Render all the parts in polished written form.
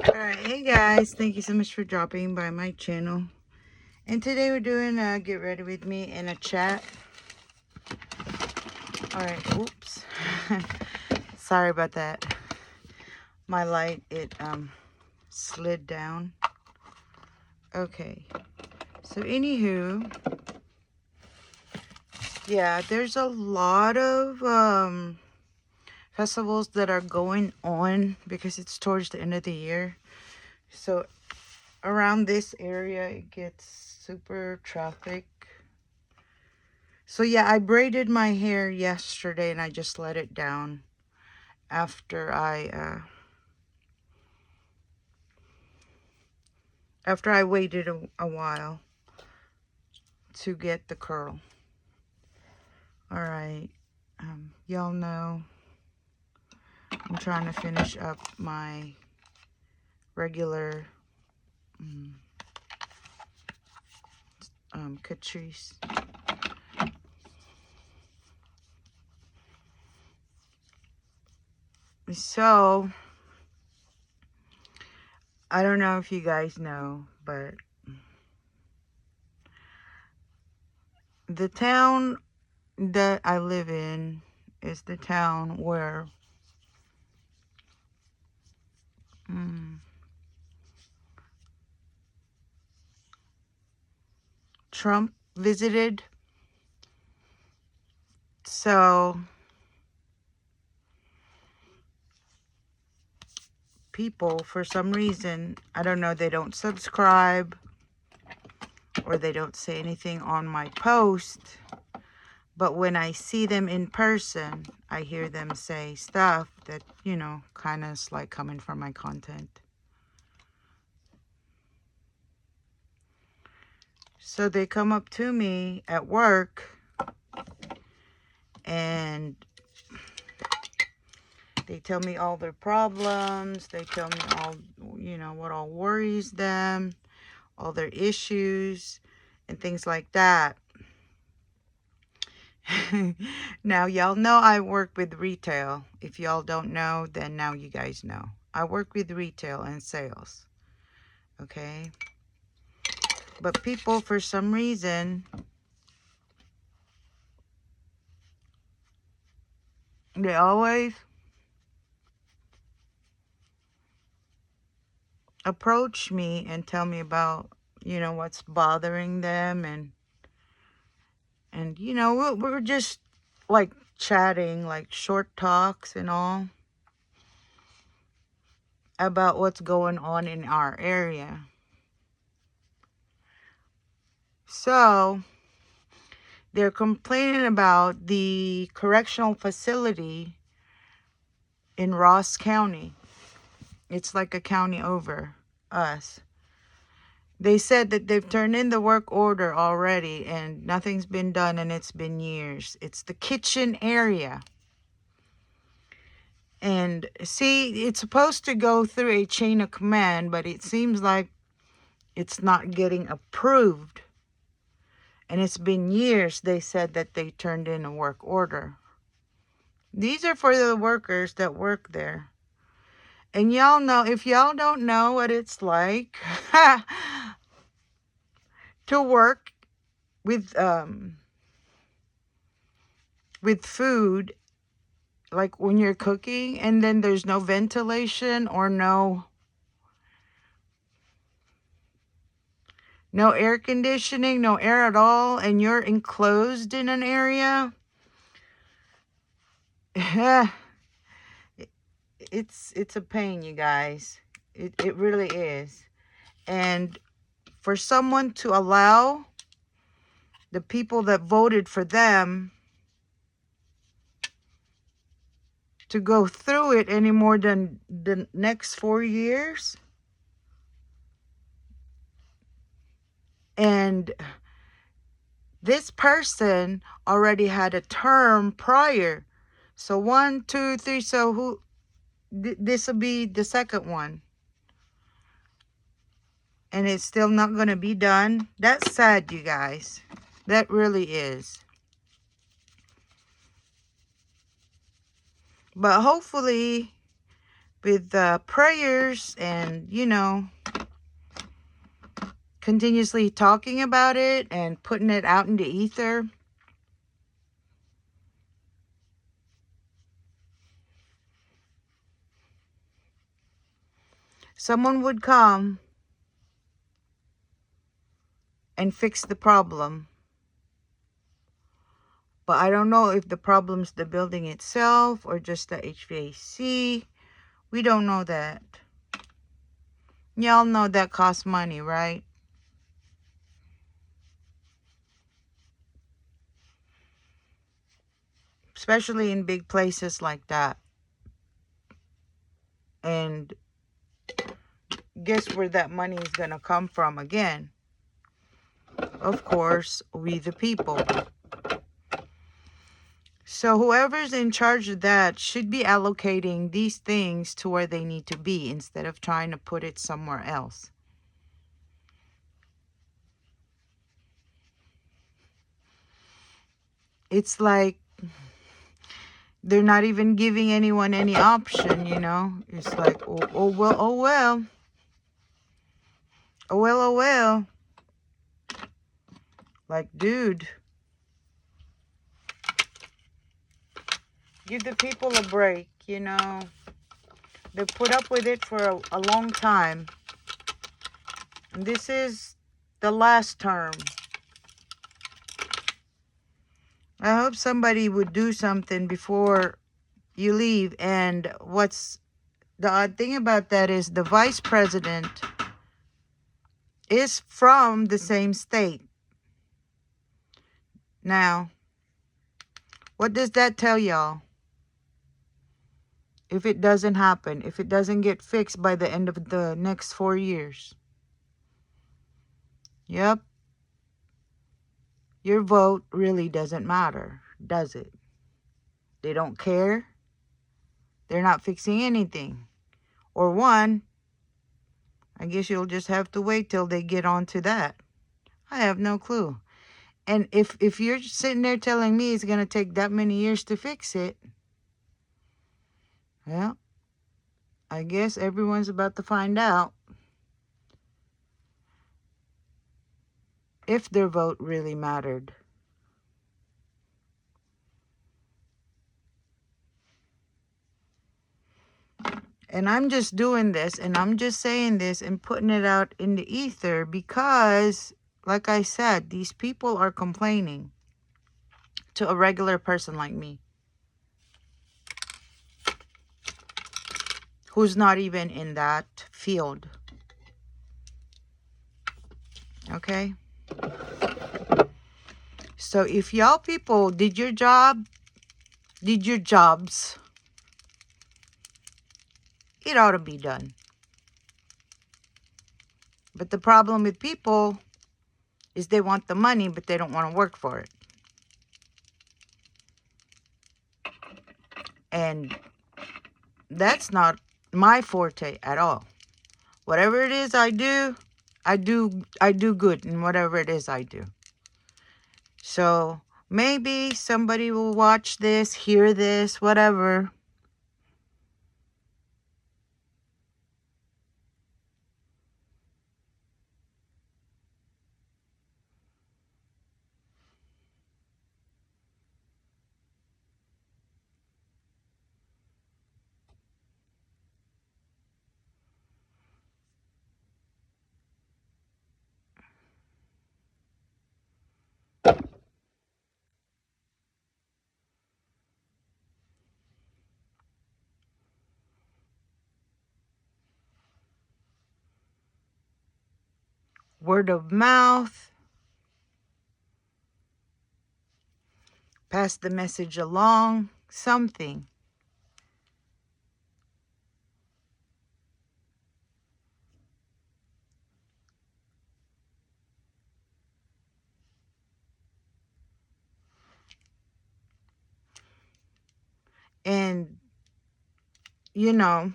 Alright, hey guys, thank you so much for dropping by my channel. And today we're doing a get ready with me in a chat. Alright, oops. Sorry about that. My light, it slid down. Okay, so anywho, yeah, there's a lot of festivals that are going on because it's towards the end of the year. So around this area, it gets super traffic. So yeah, I braided my hair yesterday and I just let it down after I waited a while to get the curl. All right, y'all know I'm trying to finish up my regular Catrice. So I don't know if you guys know, but the town that I live in is the town where Trump visited. So people, for some reason, I don't know, they don't subscribe or they don't say anything on my post, but when I see them in person, I hear them say stuff that, you know, kind of is like coming from my content. So they come up to me at work and they tell me all their problems. They tell me all, you know, what all worries them, all their issues and things like that. Now, y'all know I work with retail. If y'all don't know, then now you guys know. I work with retail and sales. Okay? But people, for some reason, they always approach me and tell me about, you know, what's bothering them. And you know, we're just like chatting, like short talks and all about what's going on in our area. So they're complaining about the correctional facility in Ross County. It's like a county over us. They said that they've turned in the work order already and nothing's been done and it's been years. It's the kitchen area. And see, it's supposed to go through a chain of command, but it seems like it's not getting approved. And it's been years, they said, that they turned in a work order. These are for the workers that work there. And y'all know, if y'all don't know what it's like to work with food, like when you're cooking and then there's no ventilation or no air conditioning, no air at all, and you're enclosed in an area, it's a pain, you guys. It really is. And for someone to allow the people that voted for them to go through it any more than the next 4 years, and this person already had a term prior. So 1, 2, 3. So this will be the second one. And it's still not going to be done. That's sad, you guys. That really is. But hopefully with prayers and, you know, continuously talking about it and putting it out in the ether, someone would come and fix the problem. But I don't know if the problem's the building itself or just the HVAC. We don't know that. Y'all know that costs money, right? Especially in big places like that. And guess where that money is going to come from again? Of course, we the people. So whoever's in charge of that should be allocating these things to where they need to be instead of trying to put it somewhere else. It's like they're not even giving anyone any option, you know. It's like, oh well, oh well. Oh well, oh well. Like, dude, give the people a break, you know. They put up with it for a long time. And this is the last term. I hope somebody would do something before you leave. And what's the odd thing about that is the vice president is from the same state. Now, what does that tell y'all? If it doesn't happen, if it doesn't get fixed by the end of the next 4 years. Yep. Your vote really doesn't matter, does it? They don't care. They're not fixing anything. Or one, I guess you'll just have to wait till they get on to that. I have no clue. And if you're sitting there telling me it's going to take that many years to fix it, well, I guess everyone's about to find out if their vote really mattered. And I'm just doing this and I'm just saying this and putting it out in the ether because, like I said, these people are complaining to a regular person like me who's not even in that field. Okay? So if y'all people did your job, did your jobs, it ought to be done. But the problem with people is they want the money, but they don't want to work for it. And that's not my forte at all. Whatever it is I do good in whatever it is I do. So maybe somebody will watch this, hear this, whatever. Word of mouth. Pass the message along. Something. And, you know,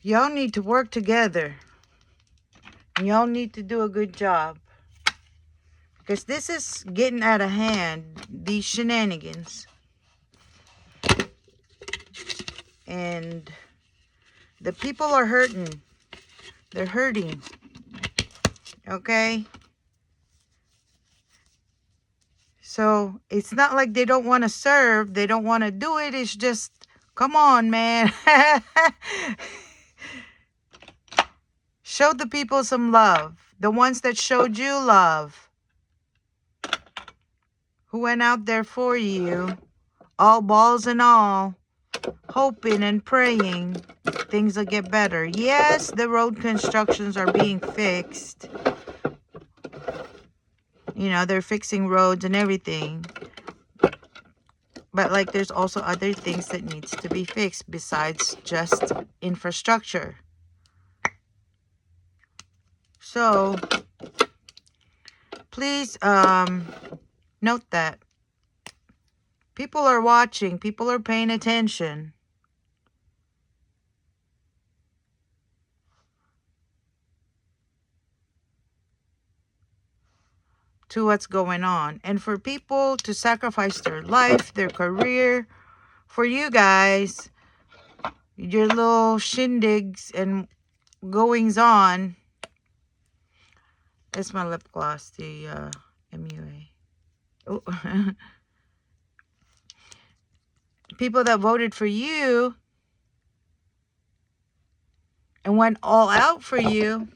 y'all need to work together. Y'all need to do a good job. Because this is getting out of hand. These shenanigans. And the people are hurting. They're hurting. Okay? So it's not like they don't want to serve. They don't want to do it. It's just, come on, man. Show the people some love. The ones that showed you love. Who went out there for you. All balls and all. Hoping and praying things will get better. Yes, the road constructions are being fixed. You know, they're fixing roads and everything. But like there's also other things that needs to be fixed besides just infrastructure. So please note that people are watching, people are paying attention. To what's going on. And for people to sacrifice their life, their career, for you guys, your little shindigs and goings on. It's my lip gloss, the MUA. Oh. People that voted for you and went all out for you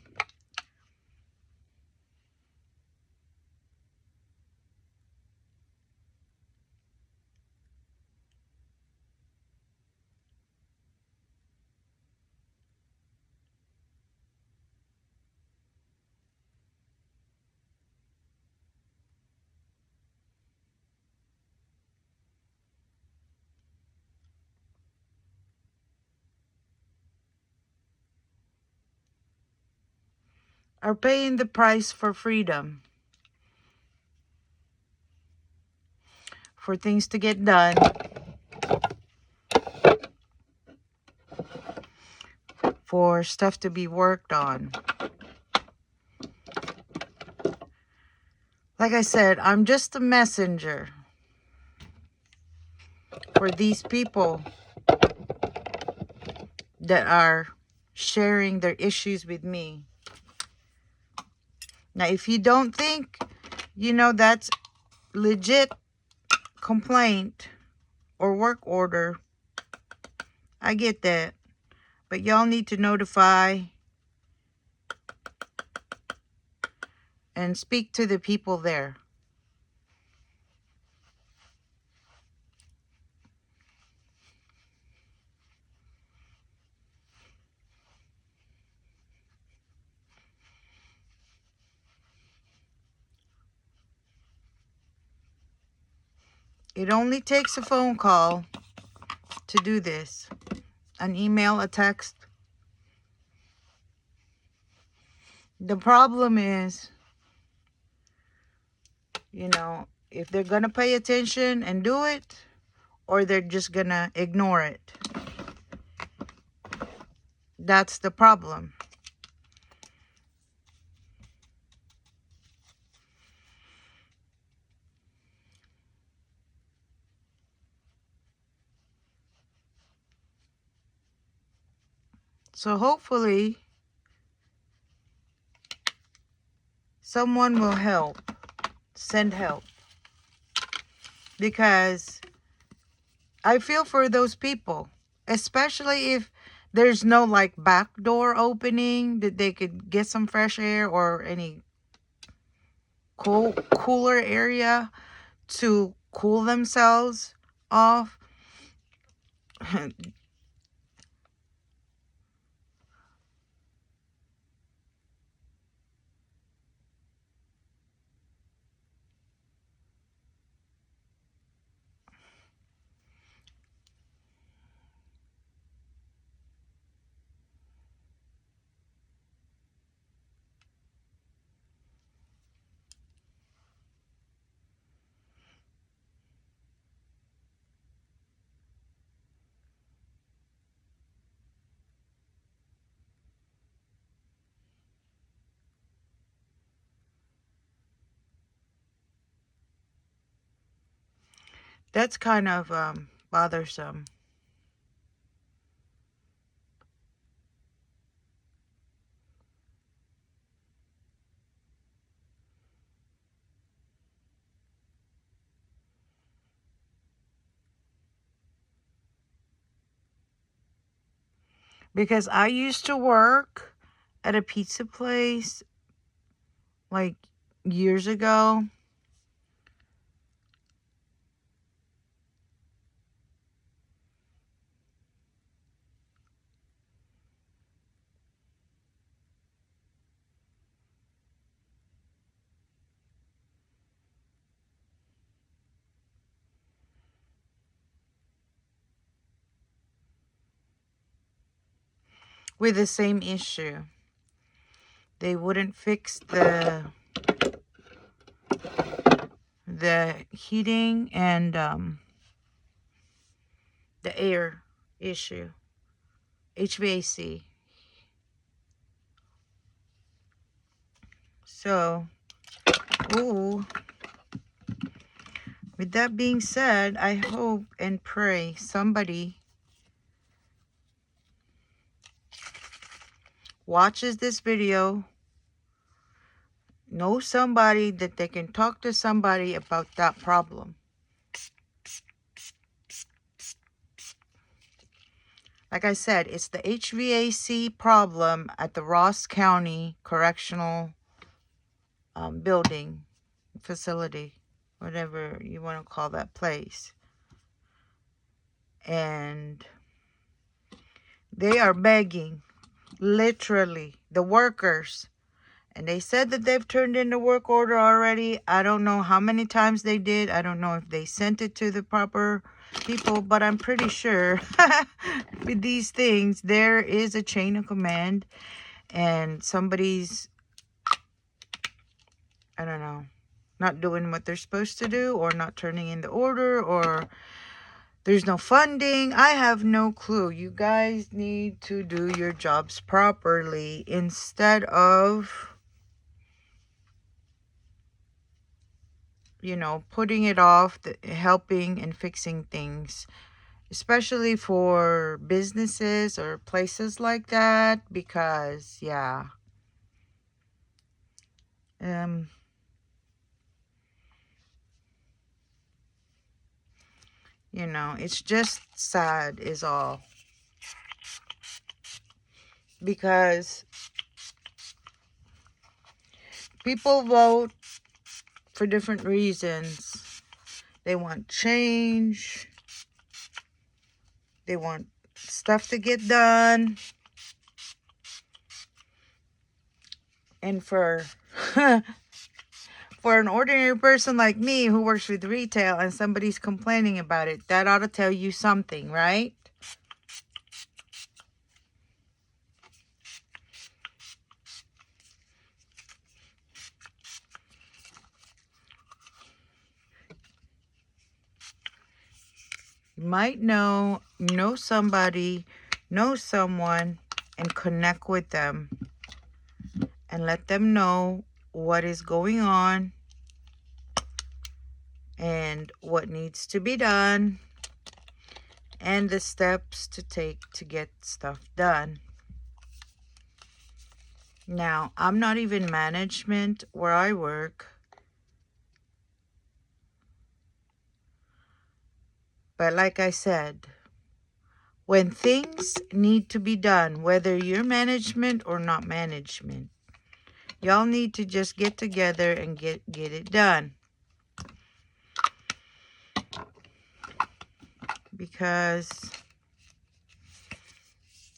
are paying the price for freedom, for things to get done, for stuff to be worked on. Like I said, I'm just a messenger for these people that are sharing their issues with me. Now, if you don't think, you know, that's legit complaint or work order, I get that. But y'all need to notify and speak to the people there. It only takes a phone call to do this. An email, a text. The problem is, you know, if they're going to pay attention and do it, or they're just going to ignore it. That's the problem. So hopefully, someone will help. Send help. Because I feel for those people. Especially if there's no like back door opening that they could get some fresh air or any cooler area to cool themselves off. That's kind of bothersome. Because I used to work at a pizza place like years ago. With the same issue. They wouldn't fix the heating and the air issue. HVAC. So, ooh, with that being said, I hope and pray somebody watches this video, knows somebody that they can talk to somebody about that problem. Like I said, it's the HVAC problem at the Ross County Correctional building, facility, whatever you want to call that place. And they are begging, literally, the workers. And they said that they've turned in the work order already. I don't know how many times they did. I don't know if they sent it to the proper people, but I'm pretty sure with these things, there is a chain of command and somebody's, I don't know, not doing what they're supposed to do, or not turning in the order, or there's no funding. I have no clue. You guys need to do your jobs properly instead of, you know, putting it off, helping and fixing things, especially for businesses or places like that, because yeah, you know, it's just sad is all, because people vote for different reasons. They want change, they want stuff to get done, and for for an ordinary person like me who works with retail and somebody's complaining about it, that ought to tell you something, right? You might know somebody, know someone, and connect with them and let them know what is going on and what needs to be done and the steps to take to get stuff done. Now, I'm not even management where I work, but like I said, when things need to be done, whether you're management or not management, y'all need to just get together and get it done. Because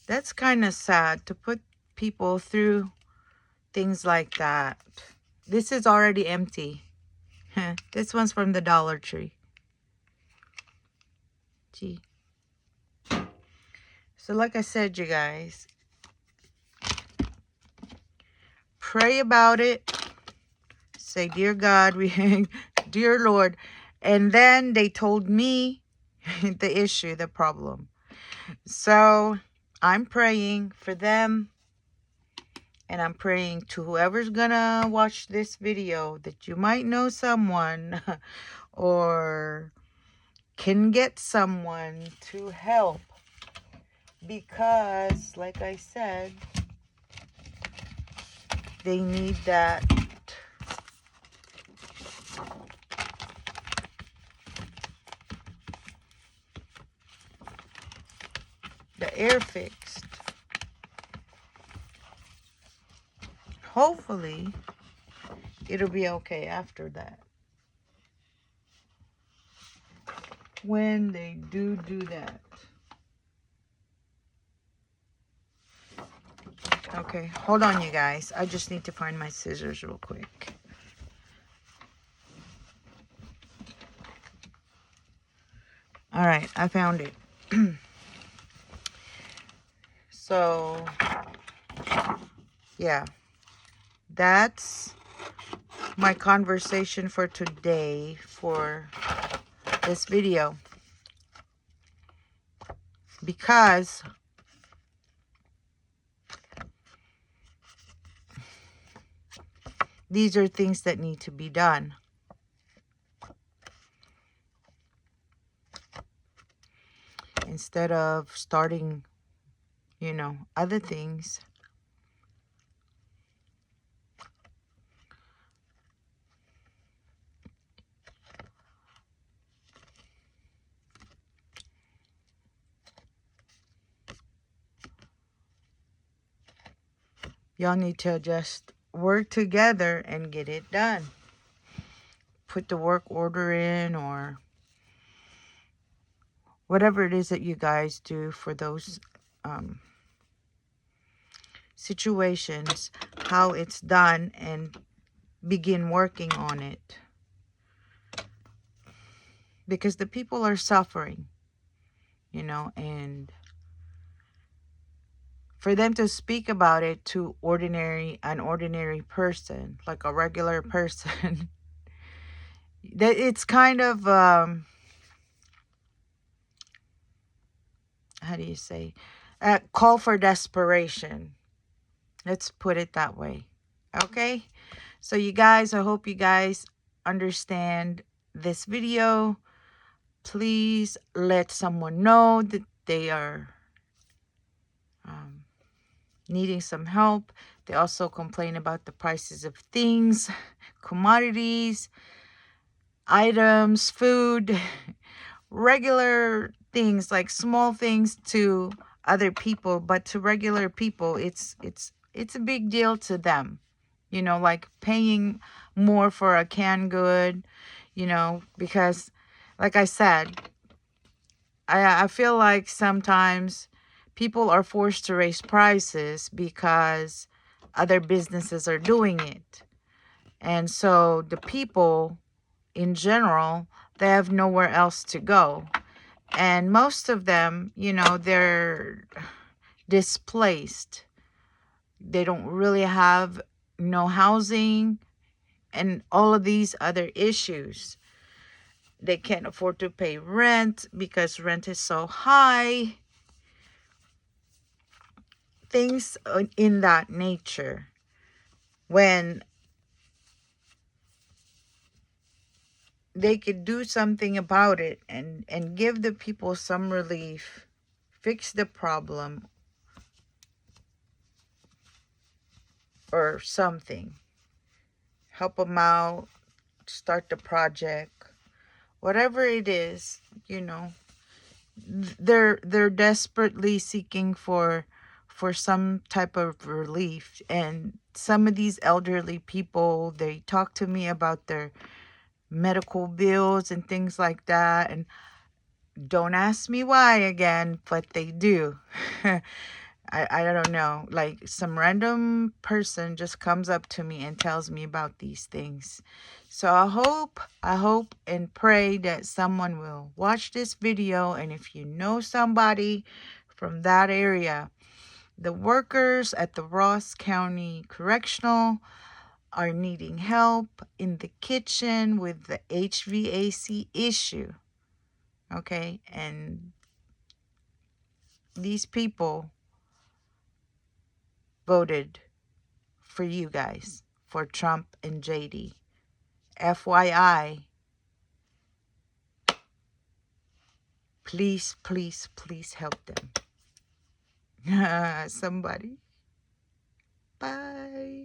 that's kind of sad to put people through things like that. This is already empty. This one's from the Dollar Tree. Gee. So like I said, you guys, pray about it. Say, dear God, dear Lord. And then they told me the issue, the problem. So I'm praying for them. And I'm praying to whoever's gonna watch this video that you might know someone or can get someone to help. Because, like I said, they need that the air fixed. hopefully it'll be okay after that. When they do that. Okay, hold on, you guys. I just need to find my scissors real quick. All right, I found it. So, yeah, that's my conversation for today for this video. Because these are things that need to be done. Instead of starting, you know, other things. Y'all need to just work together and get it done. Put the work order in, or whatever it is that you guys do for those situations, how it's done, and begin working on it. Because the people are suffering, you know, and for them to speak about it to an ordinary person, like a regular person, that it's kind of, how do you say, a call for desperation. Let's put it that way. Okay? So you guys, I hope you guys understand this video. Please let someone know that they are needing some help. They also complain about the prices of things, commodities, items, food, regular things, like small things to other people, but to regular people, it's a big deal to them. You know, like paying more for a canned good, you know, because like I said, I feel like sometimes people are forced to raise prices because other businesses are doing it. And so the people in general, they have nowhere else to go. And most of them, you know, they're displaced. They don't really have no housing and all of these other issues. They can't afford to pay rent because rent is so high. Things in that nature. When they could do something about it and give the people some relief, fix the problem or something, help them out, start the project, whatever it is, you know, they're desperately seeking for some type of relief. And some of these elderly people, they talk to me about their medical bills and things like that, and don't ask me why again, but they do. I don't know, like some random person just comes up to me and tells me about these things. So I hope and pray that someone will watch this video. And if you know somebody from that area, the workers at the Ross County Correctional are needing help in the kitchen with the HVAC issue. Okay, and these people voted for you guys, for Trump and JD. FYI, please, please, please help them. Somebody. Bye.